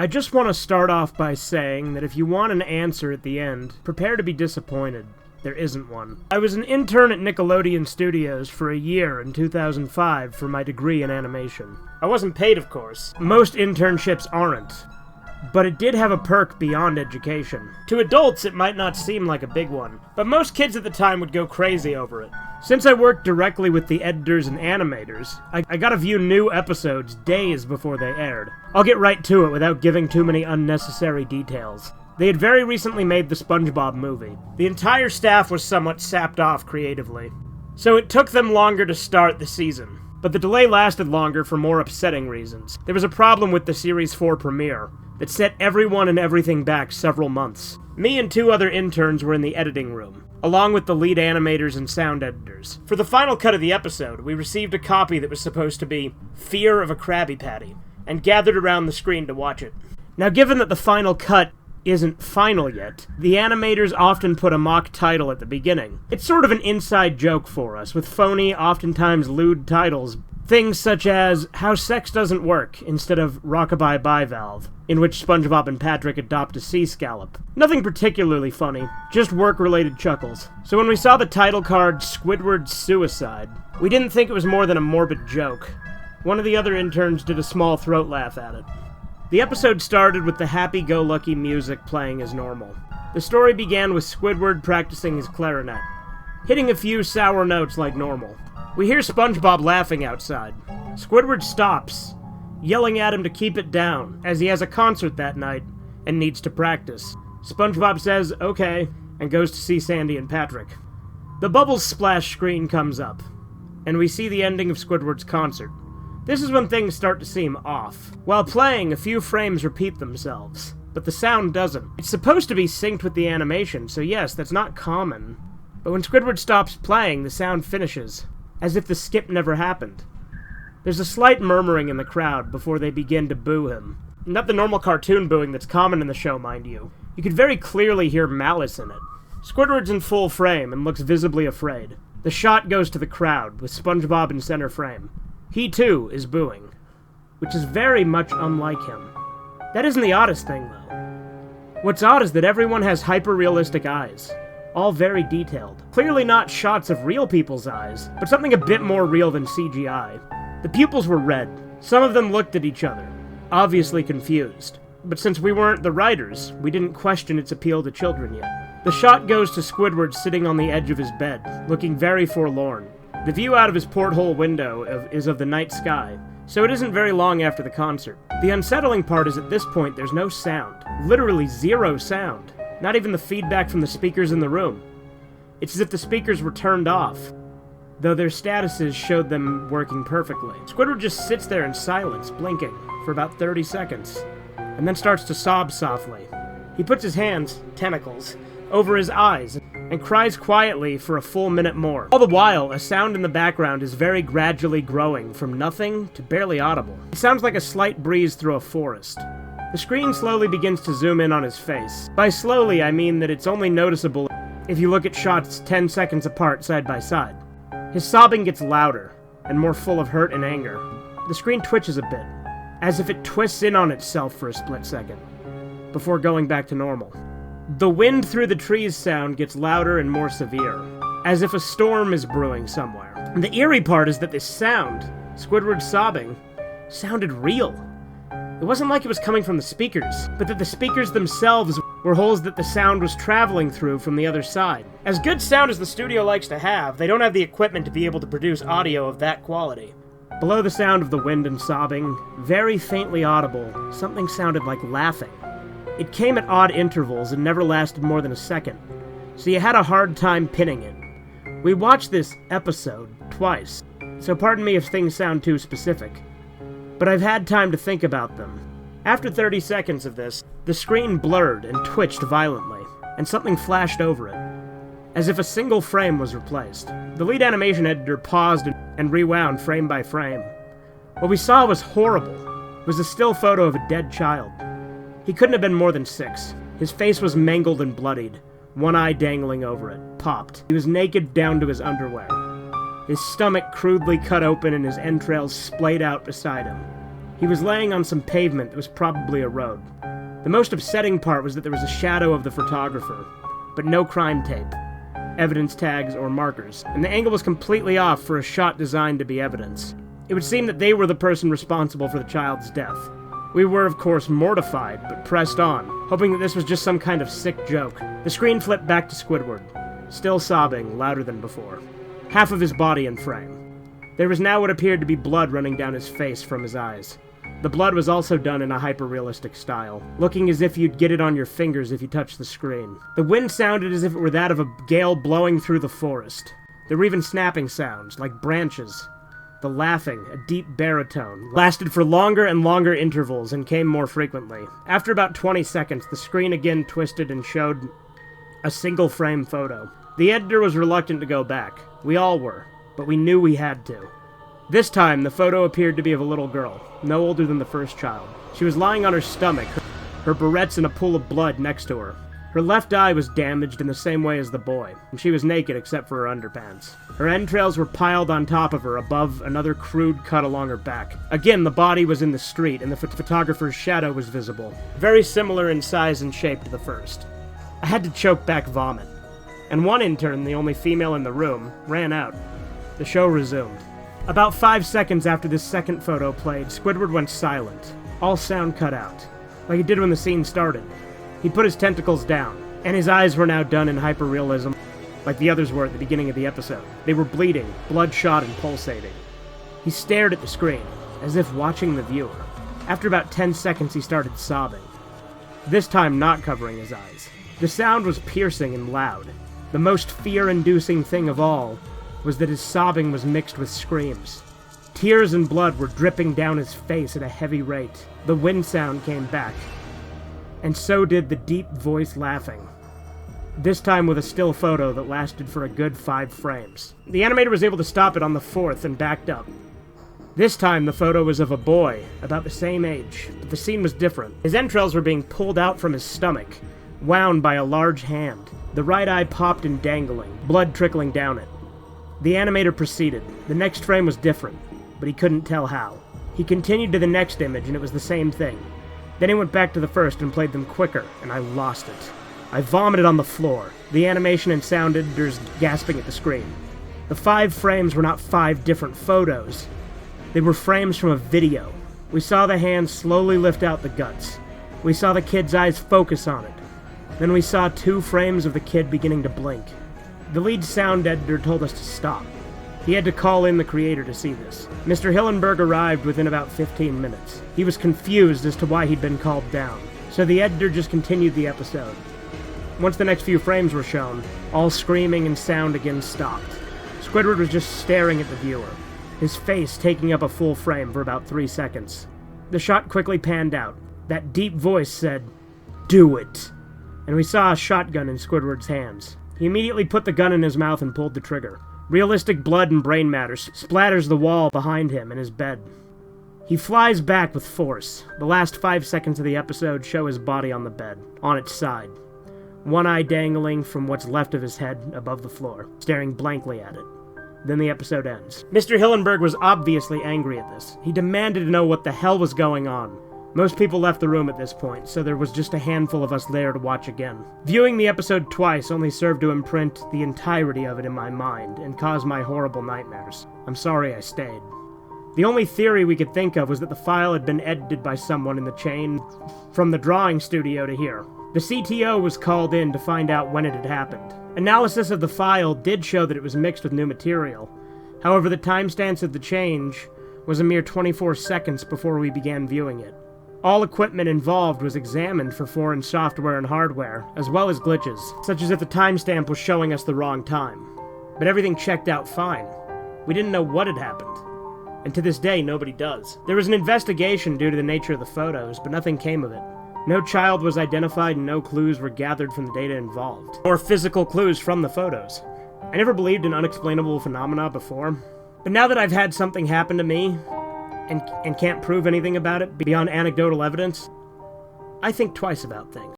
I just want to start off by saying that if you want an answer at the end, prepare to be disappointed. There isn't one. I was an intern at Nickelodeon Studios for a year in 2005 for my degree in animation. I wasn't paid, of course. Most internships aren't. But it did have a perk beyond education. To adults, it might not seem like a big one, but most kids at the time would go crazy over it. Since I worked directly with the editors and animators, I got to view new episodes days before they aired. I'll get right to it without giving too many unnecessary details. They had very recently made the SpongeBob movie. The entire staff was somewhat sapped off creatively, so it took them longer to start the season. But the delay lasted longer for more upsetting reasons. There was a problem with the Series 4 premiere that set everyone and everything back several months. Me and 2 other interns were in the editing room, along with the lead animators and sound editors. For the final cut of the episode, we received a copy that was supposed to be Fear of a Krabby Patty, and gathered around the screen to watch it. Now, given that the final cut isn't final yet, the animators often put a mock title at the beginning. It's sort of an inside joke for us, with phony, oftentimes lewd titles. Things such as How Sex Doesn't Work instead of Rockabye Bivalve, in which SpongeBob and Patrick adopt a sea scallop. Nothing particularly funny, just work-related chuckles. So when we saw the title card Squidwards Suicide, we didn't think it was more than a morbid joke. One of the other interns did a small throat laugh at it. The episode started with the happy-go-lucky music playing as normal. The story began with Squidward practicing his clarinet, hitting a few sour notes like normal. We hear SpongeBob laughing outside. Squidward stops, yelling at him to keep it down, as he has a concert that night and needs to practice. SpongeBob says, okay, and goes to see Sandy and Patrick. The Bubbles Splash screen comes up, and we see the ending of Squidward's concert. This is when things start to seem off. While playing, a few frames repeat themselves, but the sound doesn't. It's supposed to be synced with the animation, so yes, that's not common. But when Squidward stops playing, the sound finishes, as if the skip never happened. There's a slight murmuring in the crowd before they begin to boo him. Not the normal cartoon booing that's common in the show, mind you. You could very clearly hear malice in it. Squidward's in full frame and looks visibly afraid. The shot goes to the crowd, with SpongeBob in center frame. He, too, is booing, which is very much unlike him. That isn't the oddest thing, though. What's odd is that everyone has hyper-realistic eyes, all very detailed. Clearly not shots of real people's eyes, but something a bit more real than CGI. The pupils were red. Some of them looked at each other, obviously confused. But since we weren't the writers, we didn't question its appeal to children yet. The shot goes to Squidward sitting on the edge of his bed, looking very forlorn. The view out of his porthole window is of the night sky, so it isn't very long after the concert. The unsettling part is at this point there's no sound. Literally 0 sound. Not even the feedback from the speakers in the room. It's as if the speakers were turned off, though their statuses showed them working perfectly. Squidward just sits there in silence, blinking, for about 30 seconds, and then starts to sob softly. He puts his hands, tentacles, over his eyes, and cries quietly for a full minute more. All the while, a sound in the background is very gradually growing from nothing to barely audible. It sounds like a slight breeze through a forest. The screen slowly begins to zoom in on his face. By slowly, I mean that it's only noticeable if you look at shots 10 seconds apart side by side. His sobbing gets louder, and more full of hurt and anger. The screen twitches a bit, as if it twists in on itself for a split second, before going back to normal. The wind through the trees sound gets louder and more severe, as if a storm is brewing somewhere. And the eerie part is that this sound, Squidward's sobbing, sounded real. It wasn't like it was coming from the speakers, but that the speakers themselves were holes that the sound was traveling through from the other side. As good sound as the studio likes to have, they don't have the equipment to be able to produce audio of that quality. Below the sound of the wind and sobbing, very faintly audible, something sounded like laughing. It came at odd intervals and never lasted more than a second, so you had a hard time pinning it. We watched this episode twice, so pardon me if things sound too specific, but I've had time to think about them. After 30 seconds of this, the screen blurred and twitched violently, and something flashed over it, as if a single frame was replaced. The lead animation editor paused and rewound frame by frame. What we saw was horrible. It was a still photo of a dead child. He couldn't have been more than 6. His face was mangled and bloodied, one eye dangling over it, popped. He was naked down to his underwear. His stomach crudely cut open and his entrails splayed out beside him. He was laying on some pavement that was probably a road. The most upsetting part was that there was a shadow of the photographer, but no crime tape, evidence tags, or markers, and the angle was completely off for a shot designed to be evidence. It would seem that they were the person responsible for the child's death. We were, of course, mortified, but pressed on, hoping that this was just some kind of sick joke. The screen flipped back to Squidward, still sobbing, louder than before. Half of his body in frame. There was now what appeared to be blood running down his face from his eyes. The blood was also done in a hyper-realistic style, looking as if you'd get it on your fingers if you touched the screen. The wind sounded as if it were that of a gale blowing through the forest. There were even snapping sounds, like branches. The laughing, a deep baritone, lasted for longer and longer intervals and came more frequently. After about 20 seconds, the screen again twisted and showed a single-frame photo. The editor was reluctant to go back. We all were, but we knew we had to. This time, the photo appeared to be of a little girl, no older than the first child. She was lying on her stomach, her barrettes in a pool of blood next to her. Her left eye was damaged in the same way as the boy, and she was naked except for her underpants. Her entrails were piled on top of her, above another crude cut along her back. Again, the body was in the street, and the photographer's shadow was visible, very similar in size and shape to the first. I had to choke back vomit, and one intern, the only female in the room, ran out. The show resumed. About 5 seconds after this second photo played, Squidward went silent. All sound cut out, like it did when the scene started. He put his tentacles down, and his eyes were now done in hyperrealism, like the others were at the beginning of the episode. They were bleeding, bloodshot and pulsating. He stared at the screen, as if watching the viewer. After about 10 seconds, he started sobbing, this time not covering his eyes. The sound was piercing and loud. The most fear-inducing thing of all was that his sobbing was mixed with screams. Tears and blood were dripping down his face at a heavy rate. The wind sound came back, and so did the deep voice laughing. This time with a still photo that lasted for a good 5 frames. The animator was able to stop it on the 4th and backed up. This time the photo was of a boy, about the same age, but the scene was different. His entrails were being pulled out from his stomach, wound by a large hand. The right eye popped and dangling, blood trickling down it. The animator proceeded. The next frame was different, but he couldn't tell how. He continued to the next image, and it was the same thing. Then he went back to the first and played them quicker, and I lost it. I vomited on the floor, the animation and sound editors gasping at the screen. The 5 frames were not 5 different photos. They were frames from a video. We saw the hand slowly lift out the guts. We saw the kid's eyes focus on it. Then we saw 2 frames of the kid beginning to blink. The lead sound editor told us to stop. He had to call in the creator to see this. Mr. Hillenberg arrived within about 15 minutes. He was confused as to why he'd been called down, so the editor just continued the episode. Once the next few frames were shown, all screaming and sound again stopped. Squidward was just staring at the viewer, his face taking up a full frame for about 3 seconds. The shot quickly panned out. That deep voice said, "Do it!" And we saw a shotgun in Squidward's hands. He immediately put the gun in his mouth and pulled the trigger. Realistic blood and brain matter splatters the wall behind him in his bed. He flies back with force. The last 5 seconds of the episode show his body on the bed, on its side. One eye dangling from what's left of his head above the floor, staring blankly at it. Then the episode ends. Mr. Hillenberg was obviously angry at this. He demanded to know what the hell was going on. Most people left the room at this point, so there was just a handful of us there to watch again. Viewing the episode twice only served to imprint the entirety of it in my mind and cause my horrible nightmares. I'm sorry I stayed. The only theory we could think of was that the file had been edited by someone in the chain from the drawing studio to here. The CTO was called in to find out when it had happened. Analysis of the file did show that it was mixed with new material. However, the timestamps of the change was a mere 24 seconds before we began viewing it. All equipment involved was examined for foreign software and hardware, as well as glitches, such as if the timestamp was showing us the wrong time. But everything checked out fine. We didn't know what had happened. And to this day, nobody does. There was an investigation due to the nature of the photos, but nothing came of it. No child was identified and no clues were gathered from the data involved, or physical clues from the photos. I never believed in unexplainable phenomena before, but now that I've had something happen to me, and can't prove anything about it beyond anecdotal evidence, I think twice about things.